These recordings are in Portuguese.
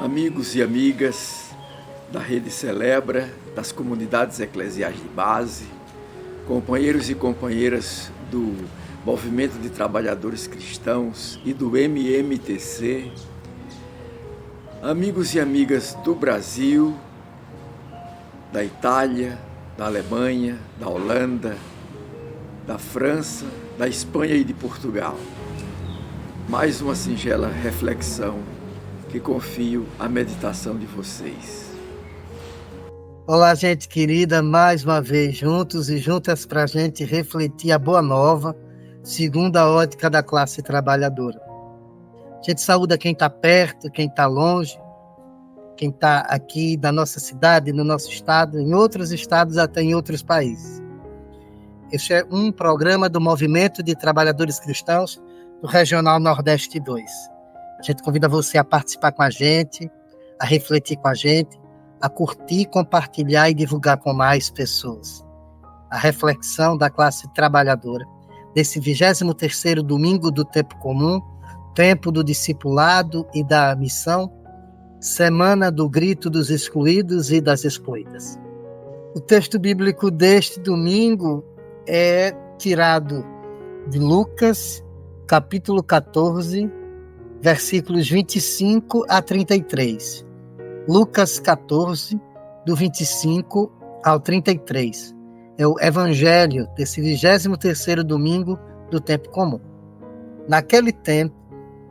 Amigos e amigas da Rede Celebra, das comunidades eclesiais de base, companheiros e companheiras do Movimento de Trabalhadores Cristãos e do MMTC, amigos e amigas do Brasil, da Itália, da Alemanha, da Holanda, da França, da Espanha e de Portugal. Mais uma singela reflexão que confio à meditação de vocês. Olá, gente querida, mais uma vez juntos e juntas para a gente refletir a boa nova, segundo a ótica da classe trabalhadora. A gente saúda quem está perto, quem está longe, quem está aqui da nossa cidade, no nosso estado, em outros estados, até em outros países. Este é um programa do Movimento de Trabalhadores Cristãos do Regional Nordeste 2. A gente convida você a participar com a gente, a refletir com a gente, a curtir, compartilhar e divulgar com mais pessoas. A reflexão da classe trabalhadora, desse 23º domingo do tempo comum, tempo do discipulado e da missão, semana do grito dos excluídos e das excluídas. O texto bíblico deste domingo é tirado de Lucas, capítulo 14, versículos 25 a 33. Lucas 14, do 25 ao 33. É o evangelho desse 23º domingo do tempo comum. Naquele tempo,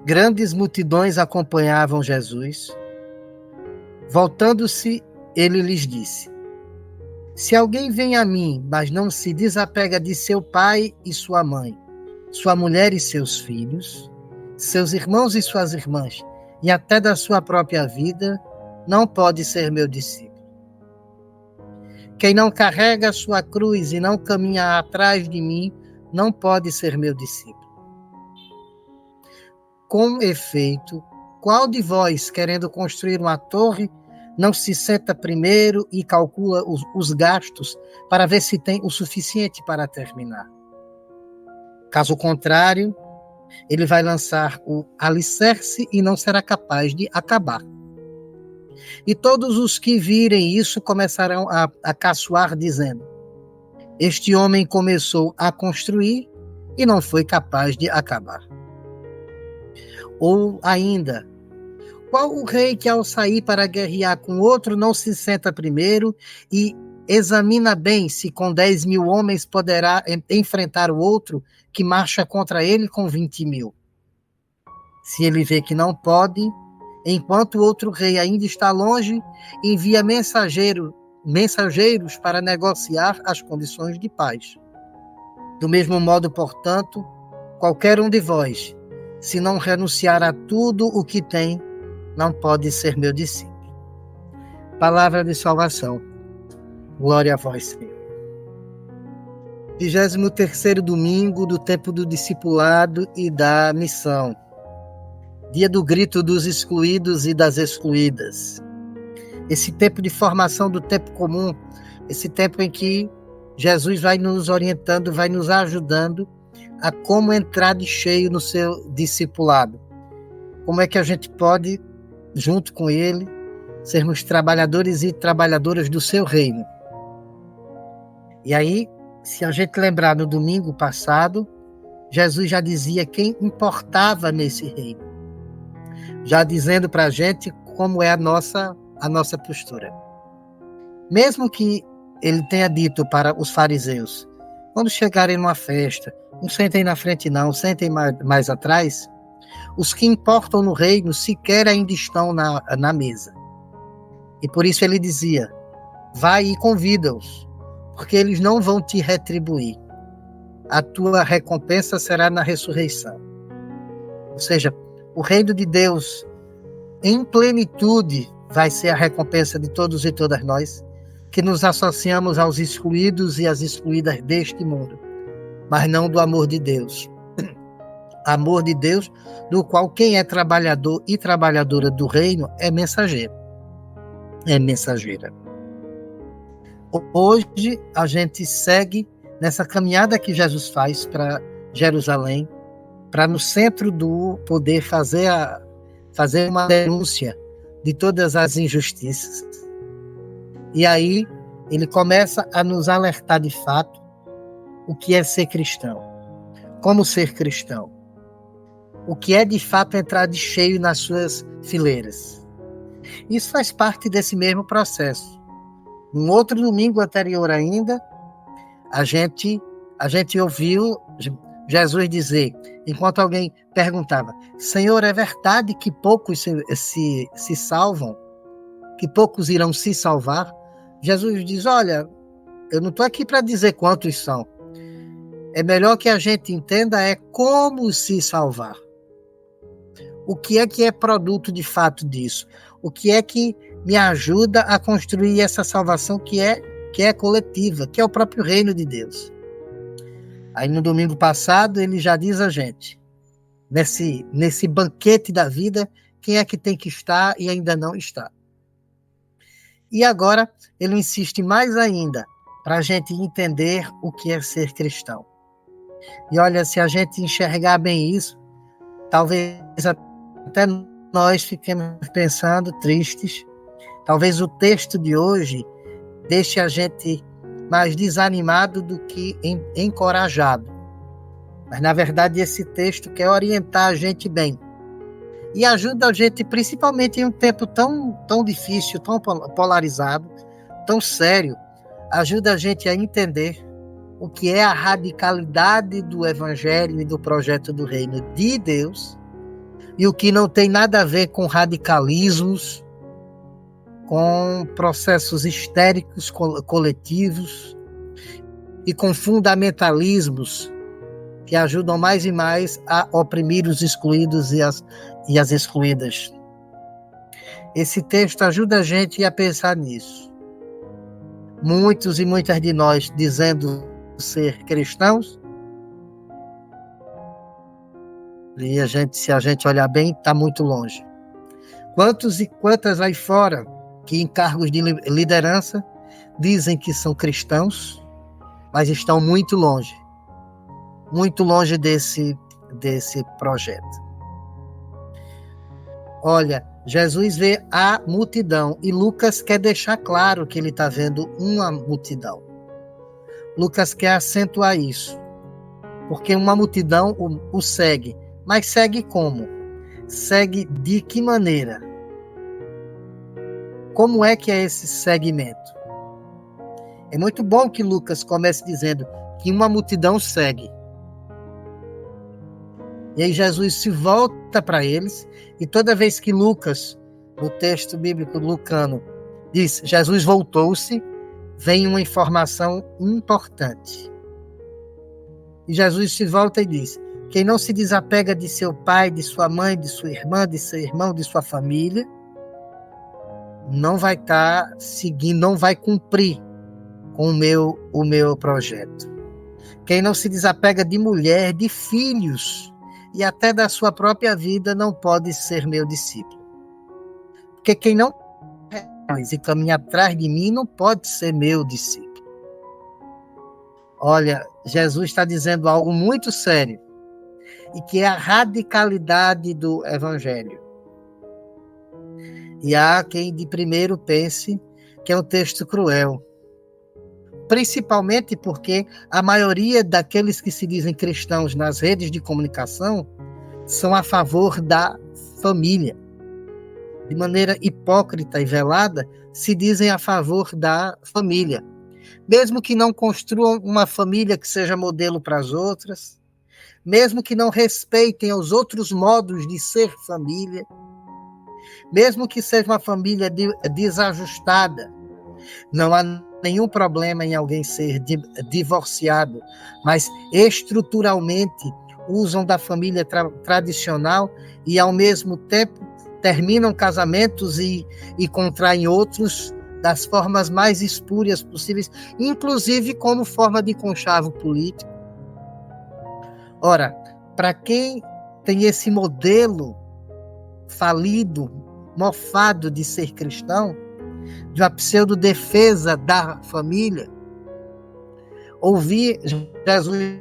grandes multidões acompanhavam Jesus. Voltando-se, ele lhes disse: Se alguém vem a mim, mas não se desapega de seu pai e sua mãe, sua mulher e seus filhos, seus irmãos e suas irmãs, e até da sua própria vida, não pode ser meu discípulo. Quem não carrega a sua cruz e não caminha atrás de mim, não pode ser meu discípulo. Com efeito, qual de vós, querendo construir uma torre, não se senta primeiro e calcula os gastos para ver se tem o suficiente para terminar? Caso contrário, ele vai lançar o alicerce e não será capaz de acabar. E todos os que virem isso começarão a caçoar, dizendo: Este homem começou a construir e não foi capaz de acabar. Ou ainda, qual o rei que ao sair para guerrear com outro não se senta primeiro e examina bem se com 10.000 homens poderá enfrentar o outro que marcha contra ele com 20.000? Se ele vê que não pode, enquanto o outro rei ainda está longe, envia mensageiros para negociar as condições de paz. Do mesmo modo, portanto, qualquer um de vós, se não renunciar a tudo o que tem, não pode ser meu discípulo. Palavra de salvação. Glória a vós, Senhor. 23º domingo do tempo do discipulado e da missão. Dia do grito dos excluídos e das excluídas. Esse tempo de formação do tempo comum, esse tempo em que Jesus vai nos orientando, vai nos ajudando a como entrar de cheio no seu discipulado. Como é que a gente pode, junto com ele, sermos trabalhadores e trabalhadoras do seu reino. E aí, se a gente lembrar no domingo passado, Jesus já dizia quem importava nesse reino, já dizendo para a gente como é a nossa postura. Mesmo que ele tenha dito para os fariseus, quando chegarem numa festa, não sentem na frente não, sentem mais atrás, os que importam no reino sequer ainda estão na mesa. E por isso ele dizia: vai e convida-os, porque eles não vão te retribuir. A tua recompensa será na ressurreição. Ou seja, o reino de Deus, em plenitude, vai ser a recompensa de todos e todas nós, que nos associamos aos excluídos e às excluídas deste mundo, mas não do amor de Deus. Amor de Deus, do qual quem é trabalhador e trabalhadora do reino é mensageiro. É mensageira. Hoje a gente segue nessa caminhada que Jesus faz para Jerusalém, para no centro do poder fazer uma denúncia de todas as injustiças. E aí ele começa a nos alertar de fato o que é ser cristão, como ser cristão, o que é de fato entrar de cheio nas suas fileiras. Isso faz parte desse mesmo processo. Num outro domingo anterior ainda, a gente ouviu Jesus dizer, enquanto alguém perguntava: Senhor, é verdade que poucos se salvam? Que poucos irão se salvar? Jesus diz: olha, eu não estou aqui para dizer quantos são. É melhor que a gente entenda como se salvar. O que é produto de fato disso? O que é que me ajuda a construir essa salvação que é coletiva, que é o próprio reino de Deus? Aí no domingo passado ele já diz a gente, nesse banquete da vida, quem é que tem que estar e ainda não está. E agora ele insiste mais ainda para a gente entender o que é ser cristão. E olha, se a gente enxergar bem isso, talvez até nós fiquemos pensando tristes. Talvez o texto de hoje deixe a gente mais desanimado do que encorajado. Mas, na verdade, esse texto quer orientar a gente bem. E ajuda a gente, principalmente em um tempo tão difícil, tão polarizado, tão sério, ajuda a gente a entender o que é a radicalidade do Evangelho e do projeto do Reino de Deus, e o que não tem nada a ver com radicalismos, com processos histéricos coletivos e com fundamentalismos que ajudam mais e mais a oprimir os excluídos e as excluídas. Esse texto ajuda a gente a pensar nisso. Muitos e muitas de nós dizendo ser cristãos, e se a gente olhar bem, está muito longe. Quantos e quantas aí fora que em cargos de liderança dizem que são cristãos, mas estão muito longe desse projeto. Olha, Jesus vê a multidão e Lucas quer deixar claro que ele está vendo uma multidão. Lucas quer acentuar isso, porque uma multidão o segue. Mas segue como? Segue de que maneira? Como é que é esse segmento? É muito bom que Lucas comece dizendo que uma multidão segue. E aí Jesus se volta para eles, e toda vez que Lucas, no texto bíblico lucano, diz Jesus voltou-se, vem uma informação importante. E Jesus se volta e diz: quem não se desapega de seu pai, de sua mãe, de sua irmã, de seu irmão, de sua família, não vai estar seguindo, não vai cumprir com o meu projeto. Quem não se desapega de mulher, de filhos e até da sua própria vida não pode ser meu discípulo. Porque quem não e caminha atrás de mim não pode ser meu discípulo. Olha, Jesus está dizendo algo muito sério, e que é a radicalidade do Evangelho. E há quem de primeiro pense que é um texto cruel, principalmente porque a maioria daqueles que se dizem cristãos nas redes de comunicação são a favor da família. De maneira hipócrita e velada, se dizem a favor da família. Mesmo que não construam uma família que seja modelo para as outras, mesmo que não respeitem os outros modos de ser família, mesmo que seja uma família desajustada, não há nenhum problema em alguém ser divorciado, mas estruturalmente usam da família tradicional e, ao mesmo tempo, terminam casamentos e contraem outros das formas mais espúrias possíveis, inclusive como forma de conchavo político. Ora, para quem tem esse modelo falido, mofado de ser cristão, de uma pseudo-defesa da família, ouvir Jesus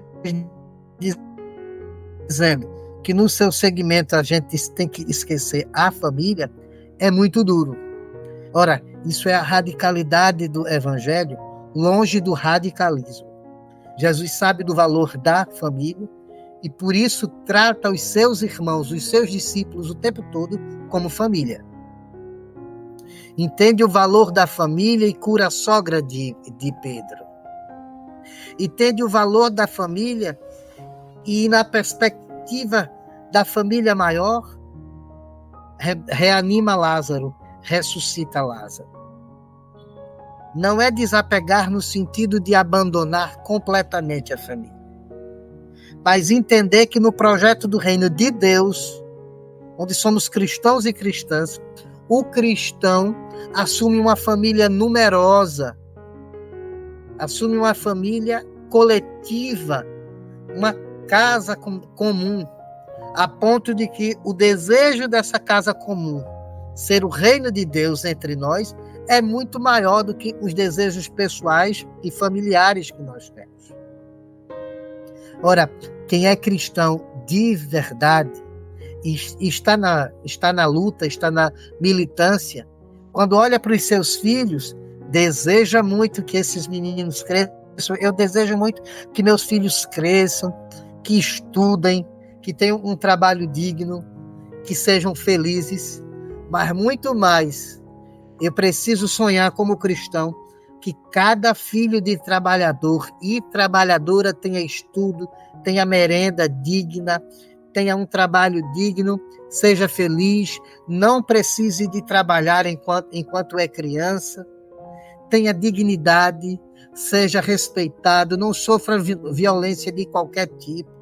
dizendo que no seu segmento a gente tem que esquecer a família, é muito duro. Ora, isso é a radicalidade do evangelho, longe do radicalismo. Jesus sabe do valor da família e por isso trata os seus irmãos, os seus discípulos o tempo todo como família. Entende o valor da família e cura a sogra de Pedro. Entende o valor da família e na perspectiva da família maior, reanima Lázaro, ressuscita Lázaro. Não é desapegar no sentido de abandonar completamente a família, mas entender que no projeto do reino de Deus, onde somos cristãos e cristãs, o cristão assume uma família numerosa, assume uma família coletiva, uma casa comum, a ponto de que o desejo dessa casa comum ser o reino de Deus entre nós é muito maior do que os desejos pessoais e familiares que nós temos. Ora, quem é cristão de verdade e está na luta, está na militância, quando olha para os seus filhos, deseja muito que esses meninos cresçam. Eu desejo muito que meus filhos cresçam, que estudem, que tenham um trabalho digno, que sejam felizes, mas muito mais, eu preciso sonhar como cristão que cada filho de trabalhador e trabalhadora tenha estudo, tenha merenda digna, tenha um trabalho digno, seja feliz, não precise de trabalhar enquanto é criança, tenha dignidade, seja respeitado, não sofra violência de qualquer tipo.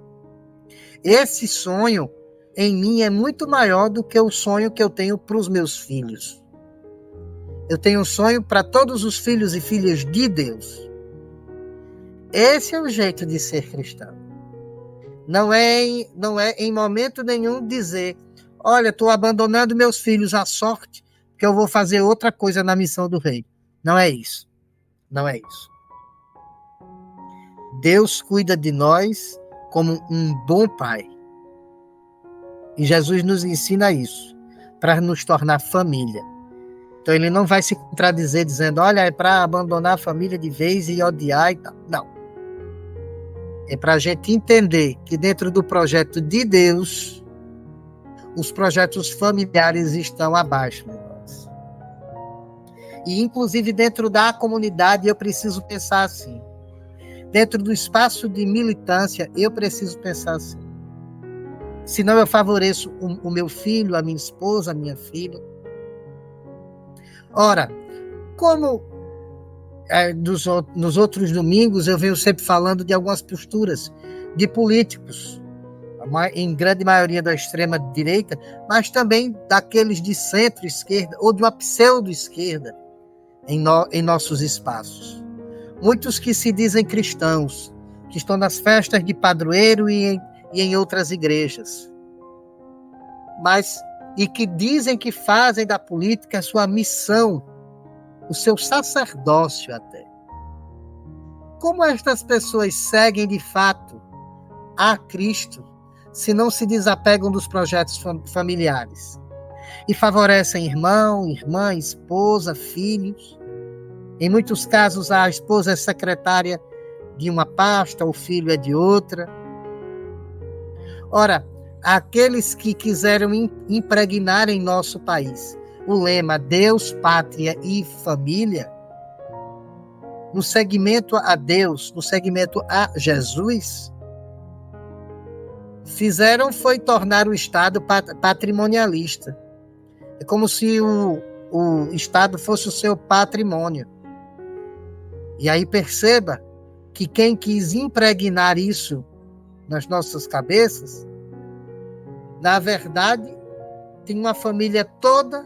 Esse sonho em mim é muito maior do que o sonho que eu tenho para os meus filhos. Eu tenho um sonho para todos os filhos e filhas de Deus. Esse é o jeito de ser cristão. Não é em momento nenhum dizer, olha, estou abandonando meus filhos à sorte, que eu vou fazer outra coisa na missão do reino. Não é isso. Não é isso. Deus cuida de nós como um bom pai. E Jesus nos ensina isso, para nos tornar família. Então ele não vai se contradizer dizendo, olha, é para abandonar a família de vez e odiar e tal. Não. É para a gente entender que dentro do projeto de Deus, os projetos familiares estão abaixo de nós. E inclusive dentro da comunidade eu preciso pensar assim. Dentro do espaço de militância eu preciso pensar assim. Senão eu favoreço o meu filho, a minha esposa, a minha filha. Ora, como nos outros domingos eu venho sempre falando de algumas posturas de políticos, em grande maioria da extrema-direita, mas também daqueles de centro-esquerda ou de uma pseudo-esquerda em nossos espaços. Muitos que se dizem cristãos, que estão nas festas de padroeiro e em outras igrejas, e que dizem que fazem da política a sua missão, o seu sacerdócio até. Como estas pessoas seguem de fato a Cristo se não se desapegam dos projetos familiares e favorecem irmão, irmã, esposa, filhos? Em muitos casos a esposa é secretária de uma pasta, o filho é de outra. Ora, aqueles que quiseram impregnar em nosso país o lema Deus, Pátria e Família, no segmento a Deus, no segmento a Jesus, foi tornar o Estado patrimonialista. É como se o Estado fosse o seu patrimônio. E aí perceba que quem quis impregnar isso nas nossas cabeças, na verdade, tem uma família toda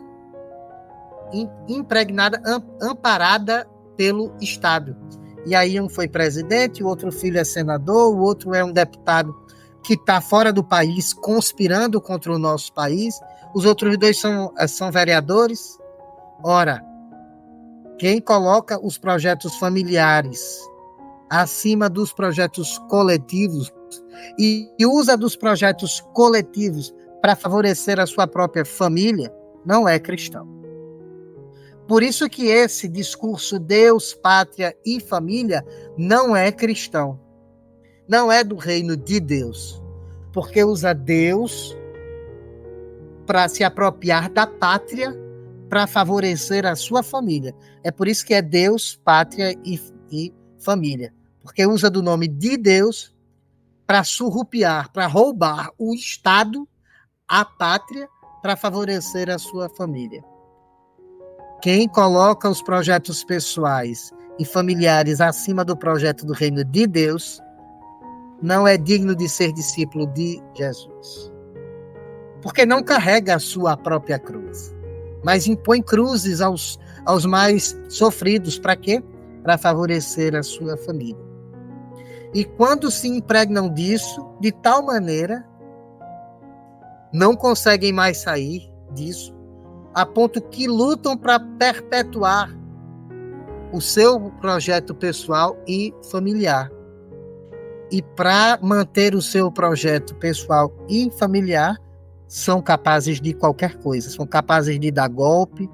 impregnada, amparada pelo Estado. E aí um foi presidente, o outro filho é senador, o outro é um deputado que está fora do país, conspirando contra o nosso país, os outros dois são vereadores. Ora, quem coloca os projetos familiares acima dos projetos coletivos e usa dos projetos coletivos para favorecer a sua própria família, não é cristão. Por isso que esse discurso Deus, pátria e família não é cristão. Não é do reino de Deus. Porque usa Deus para se apropriar da pátria, para favorecer a sua família. É por isso que é Deus, pátria e família. Porque usa do nome de Deus para surrupiar, para roubar o Estado, a pátria, para favorecer a sua família. Quem coloca os projetos pessoais e familiares acima do projeto do reino de Deus não é digno de ser discípulo de Jesus. Porque não carrega a sua própria cruz, mas impõe cruzes aos mais sofridos. Para quê? Para favorecer a sua família. E quando se impregnam disso, de tal maneira, não conseguem mais sair disso, a ponto que lutam para perpetuar o seu projeto pessoal e familiar. E para manter o seu projeto pessoal e familiar, são capazes de qualquer coisa. São capazes de dar golpe,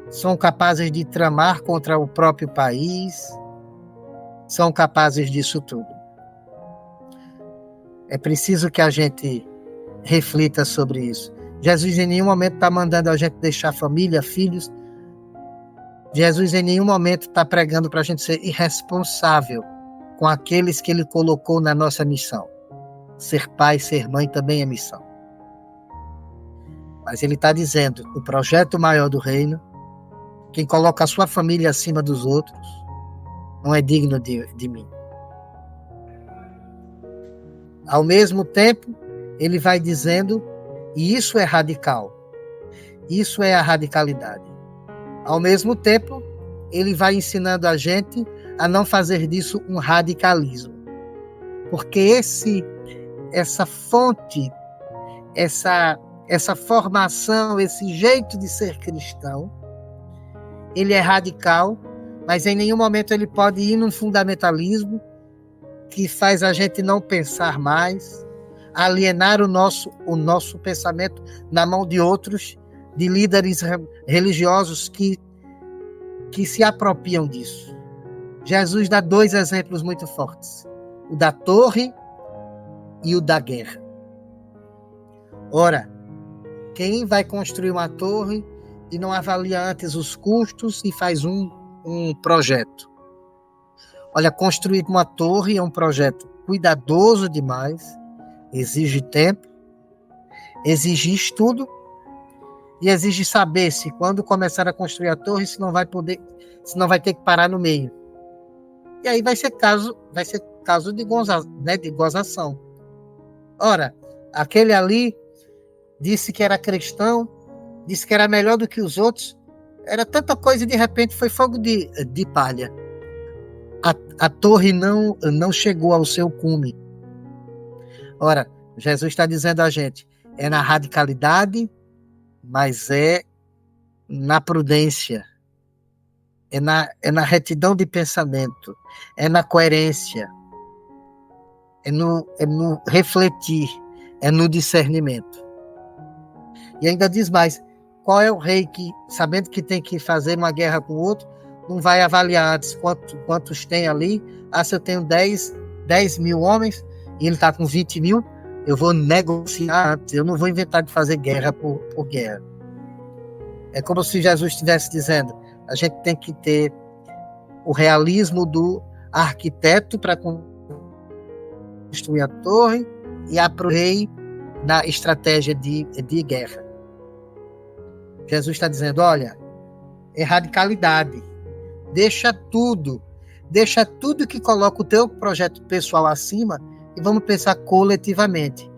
são capazes de tramar contra o próprio país, são capazes disso tudo. É preciso que a gente reflita sobre isso. Jesus em nenhum momento está mandando a gente deixar família, filhos. Jesus em nenhum momento está pregando para a gente ser irresponsável com aqueles que ele colocou na nossa missão. Ser pai, ser mãe também é missão. Mas ele está dizendo, o projeto maior do reino, quem coloca a sua família acima dos outros, não é digno de mim. Ao mesmo tempo, ele vai dizendo, e isso é radical, isso é a radicalidade. Ao mesmo tempo, ele vai ensinando a gente a não fazer disso um radicalismo. Porque essa fonte, essa formação, esse jeito de ser cristão, ele é radical, mas em nenhum momento ele pode ir num fundamentalismo que faz a gente não pensar mais, alienar o nosso pensamento na mão de outros, de líderes religiosos que se apropriam disso. Jesus dá 2 exemplos muito fortes, o da torre e o da guerra. Ora, quem vai construir uma torre e não avalia antes os custos e faz um projeto? Olha, construir uma torre é um projeto cuidadoso demais, exige tempo, exige estudo e exige saber se quando começar a construir a torre, se não vai ter que parar no meio. E aí vai ser caso de gozação. Ora, aquele ali disse que era cristão, disse que era melhor do que os outros, era tanta coisa e de repente foi fogo de palha. A torre não chegou ao seu cume. Ora, Jesus está dizendo a gente, é na radicalidade, mas é na prudência, é na retidão de pensamento, é na coerência, é no refletir, é no discernimento. E ainda diz mais, qual é o rei que, sabendo que tem que fazer uma guerra com o outro, não vai avaliar antes quantos tem ali? Se eu tenho 10 mil homens e ele está com 20 mil, eu vou negociar antes, eu não vou inventar de fazer guerra por guerra. É como se Jesus estivesse dizendo, a gente tem que ter o realismo do arquiteto para construir a torre e a pro rei na estratégia de guerra. Jesus está dizendo, olha, é radicalidade. Deixa tudo que coloca o teu projeto pessoal acima e vamos pensar coletivamente.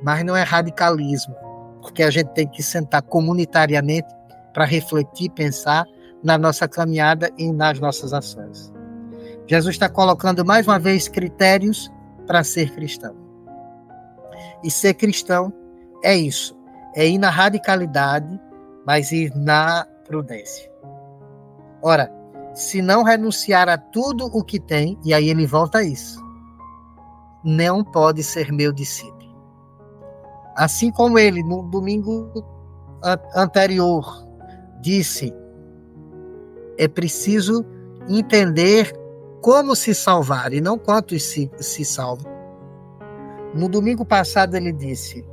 Mas não é radicalismo, porque a gente tem que sentar comunitariamente para refletir, pensar na nossa caminhada e nas nossas ações. Jesus está colocando mais uma vez critérios para ser cristão. E ser cristão é isso, é ir na radicalidade, mas ir na prudência. Ora, se não renunciar a tudo o que tem, e aí ele volta a isso, não pode ser meu discípulo. Assim como ele, no domingo anterior disse, é preciso entender como se salvar e não quantos se salvam. No domingo passado ele disse,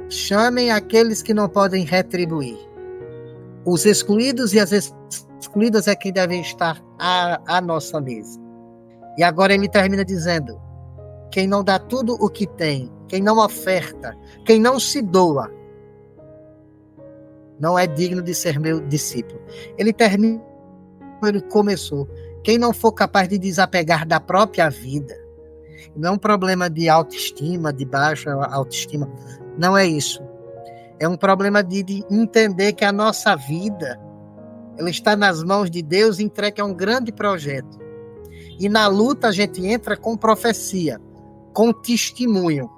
chamem aqueles que não podem retribuir. Os excluídos e as excluídas é quem devem estar à nossa mesa. E agora ele termina dizendo, quem não dá tudo o que tem, quem não oferta, quem não se doa, não é digno de ser meu discípulo. Ele termina, ele começou, quem não for capaz de desapegar da própria vida, não é um problema de autoestima, de baixa autoestima, não é isso. É um problema de entender que a nossa vida, ela está nas mãos de Deus e entregue a um grande projeto. E na luta a gente entra com profecia, com testemunho.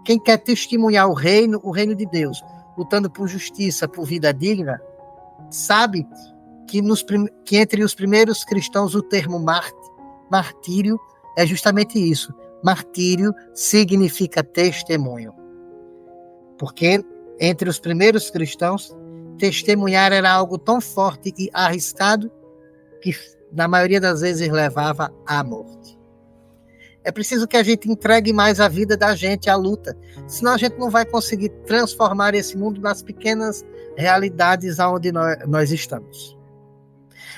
Quem quer testemunhar o reino de Deus, lutando por justiça, por vida digna, sabe que entre os primeiros cristãos o termo martírio é justamente isso. Martírio significa testemunho. Porque entre os primeiros cristãos, testemunhar era algo tão forte e arriscado que, na maioria das vezes, levava à morte. É preciso que a gente entregue mais a vida da gente à luta, senão a gente não vai conseguir transformar esse mundo nas pequenas realidades onde nós estamos.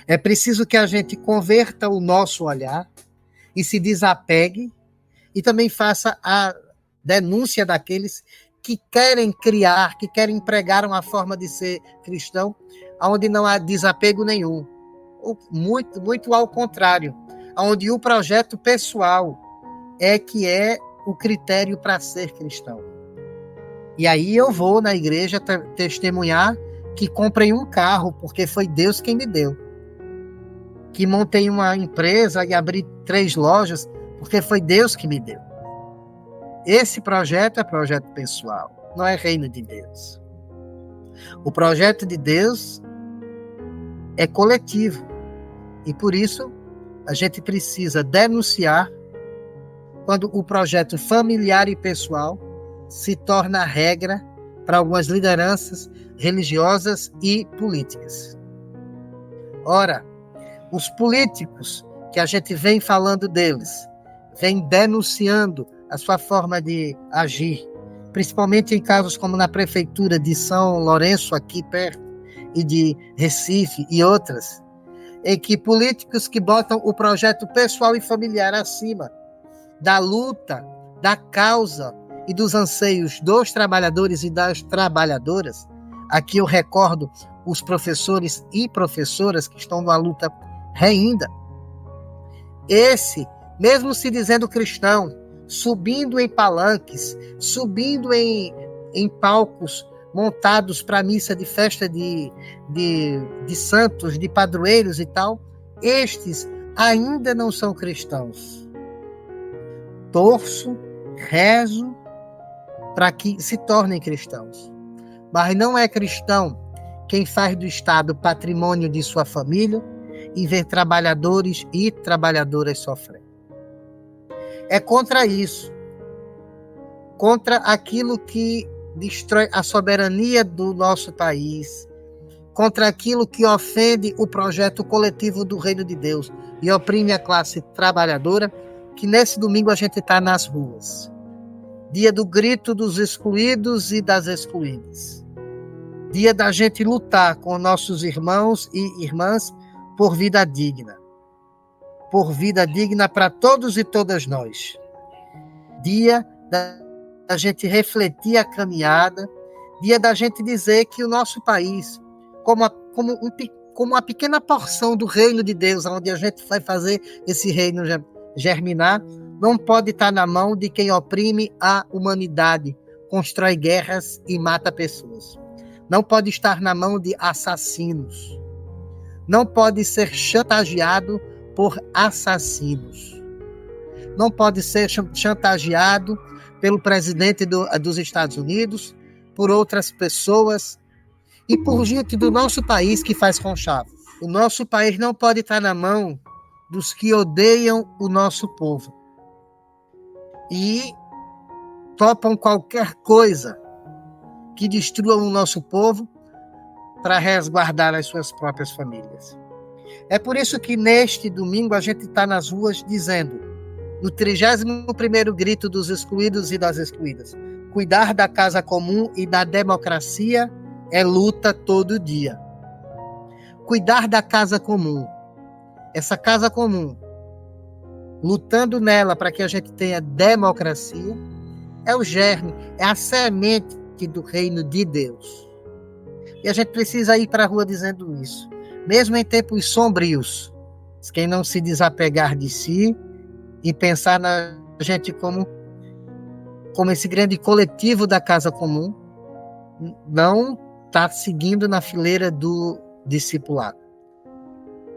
É preciso que a gente converta o nosso olhar e se desapegue e também faça a denúncia daqueles que querem criar, que querem pregar uma forma de ser cristão, onde não há desapego nenhum. Muito, muito ao contrário, onde o projeto pessoal que é o critério para ser cristão. E aí eu vou na igreja testemunhar que comprei um carro, porque foi Deus quem me deu. Que montei uma empresa e abri 3 lojas, porque foi Deus que me deu. Esse projeto é projeto pessoal, não é reino de Deus. O projeto de Deus é coletivo. E por isso, a gente precisa denunciar quando o projeto familiar e pessoal se torna regra para algumas lideranças religiosas e políticas. Ora, os políticos que a gente vem falando deles, vem denunciando a sua forma de agir, principalmente em casos como na prefeitura de São Lourenço, aqui perto, e de Recife e outras, em que políticos que botam o projeto pessoal e familiar acima da luta, da causa e dos anseios dos trabalhadores e das trabalhadoras. Aqui eu recordo os professores e professoras que estão numa luta ainda. Esse, mesmo se dizendo cristão, subindo em palanques, subindo em palcos montados para missa de festa de santos, de padroeiros e tal, estes ainda não são cristãos. Torço, rezo para que se tornem cristãos. Mas não é cristão quem faz do Estado patrimônio de sua família e vê trabalhadores e trabalhadoras sofrendo. É contra isso, contra aquilo que destrói a soberania do nosso país, contra aquilo que ofende o projeto coletivo do reino de Deus e oprime a classe trabalhadora, que nesse domingo a gente está nas ruas. Dia do grito dos excluídos e das excluídas. Dia da gente lutar com nossos irmãos e irmãs por vida digna. Por vida digna para todos e todas nós. Dia da gente refletir a caminhada. Dia da gente dizer que o nosso país, como uma pequena porção do reino de Deus, onde a gente vai fazer esse reino germinar, não pode estar na mão de quem oprime a humanidade, constrói guerras e mata pessoas. Não pode estar na mão de assassinos. Não pode ser chantageado por assassinos. Não pode ser chantageado pelo presidente dos Estados Unidos, por outras pessoas e por gente do nosso país que faz conchavo. O nosso país não pode estar na mão dos que odeiam o nosso povo e topam qualquer coisa que destruam o nosso povo para resguardar as suas próprias famílias. É por isso que neste domingo a gente está nas ruas dizendo, no 31º grito dos excluídos e das excluídas, cuidar da casa comum e da democracia é luta todo dia. Cuidar da casa comum, essa casa comum, lutando nela para que a gente tenha democracia, é o germe, é a semente do reino de Deus. E a gente precisa ir para a rua dizendo isso. Mesmo em tempos sombrios, quem não se desapegar de si e pensar na gente como esse grande coletivo da casa comum, não está seguindo na fileira do discipulado.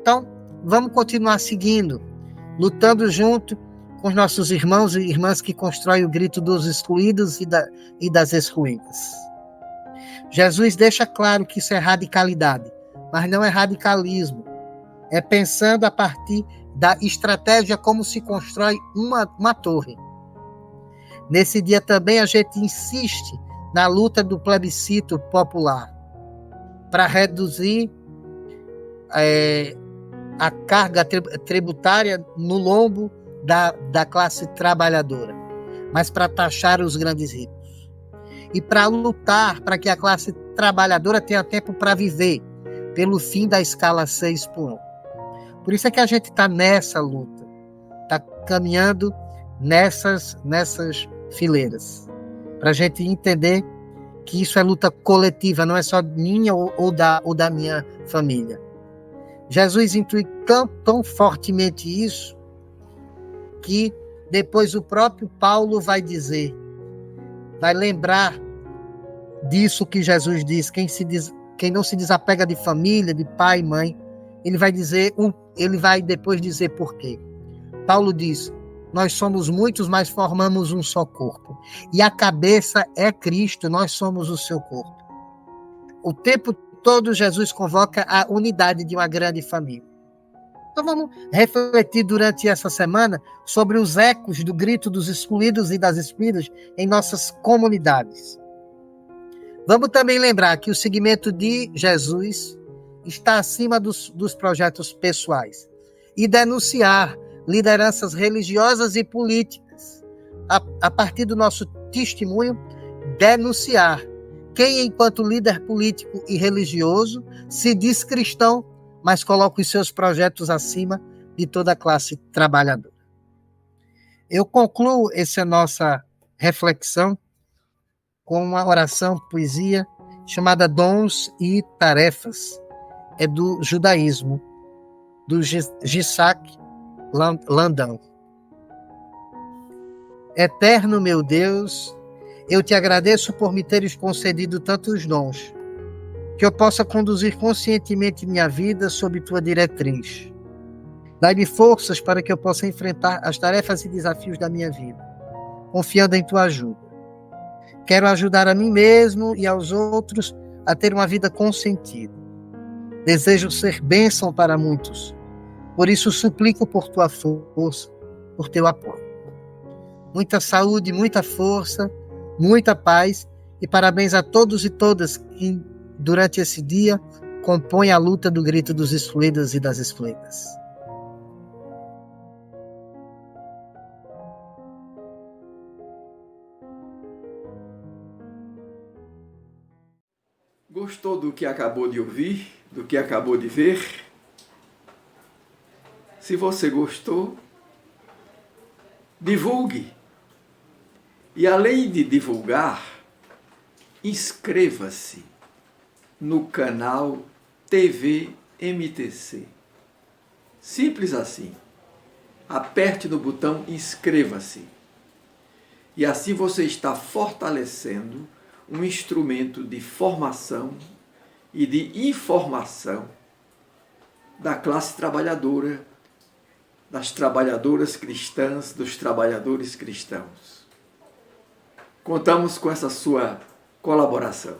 Então, vamos continuar seguindo, lutando junto com os nossos irmãos e irmãs que constroem o grito dos excluídos e das excluídas. Jesus deixa claro que isso é radicalidade, mas não é radicalismo. É pensando a partir da estratégia como se constrói uma torre. Nesse dia também a gente insiste na luta do plebiscito popular para reduzir a carga tributária no lombo da classe trabalhadora, mas para taxar os grandes ricos. E para lutar para que a classe trabalhadora tenha tempo para viver, pelo fim da escala 6 por 1. Por isso é que a gente está nessa luta, está caminhando nessas fileiras, para a gente entender que isso é luta coletiva, não é só minha ou da minha família. Jesus intui tão fortemente isso, que depois o próprio Paulo vai dizer, vai lembrar disso que Jesus diz, quem não se desapega de família, de pai e mãe, ele vai depois dizer por quê. Paulo diz, nós somos muitos, mas formamos um só corpo. E a cabeça é Cristo, nós somos o seu corpo. O tempo todo Jesus convoca a unidade de uma grande família. Então vamos refletir durante essa semana sobre os ecos do grito dos excluídos e das excluídas em nossas comunidades. Vamos também lembrar que o seguimento de Jesus está acima dos projetos pessoais e denunciar lideranças religiosas e políticas. A partir do nosso testemunho, denunciar quem, enquanto líder político e religioso, se diz cristão, mas coloca os seus projetos acima de toda a classe trabalhadora. Eu concluo essa nossa reflexão com uma oração, poesia, chamada Dons e Tarefas. É do judaísmo, do Yitzhak Landau. Eterno meu Deus, eu te agradeço por me teres concedido tantos dons, que eu possa conduzir conscientemente minha vida sob tua diretriz. Dai-me forças para que eu possa enfrentar as tarefas e desafios da minha vida, confiando em tua ajuda. Quero ajudar a mim mesmo e aos outros a ter uma vida com sentido. Desejo ser bênção para muitos, por isso suplico por tua força, por teu apoio. Muita saúde, muita força, muita paz e parabéns a todos e todas que durante esse dia compõem a luta do grito dos excluídos e das excluídas. Gostou do que acabou de ouvir, do que acabou de ver? Se você gostou, divulgue. E além de divulgar, inscreva-se no canal TV MTC. Simples assim. Aperte no botão inscreva-se. E assim você está fortalecendo um instrumento de formação e de informação da classe trabalhadora, das trabalhadoras cristãs, dos trabalhadores cristãos. Contamos com essa sua colaboração.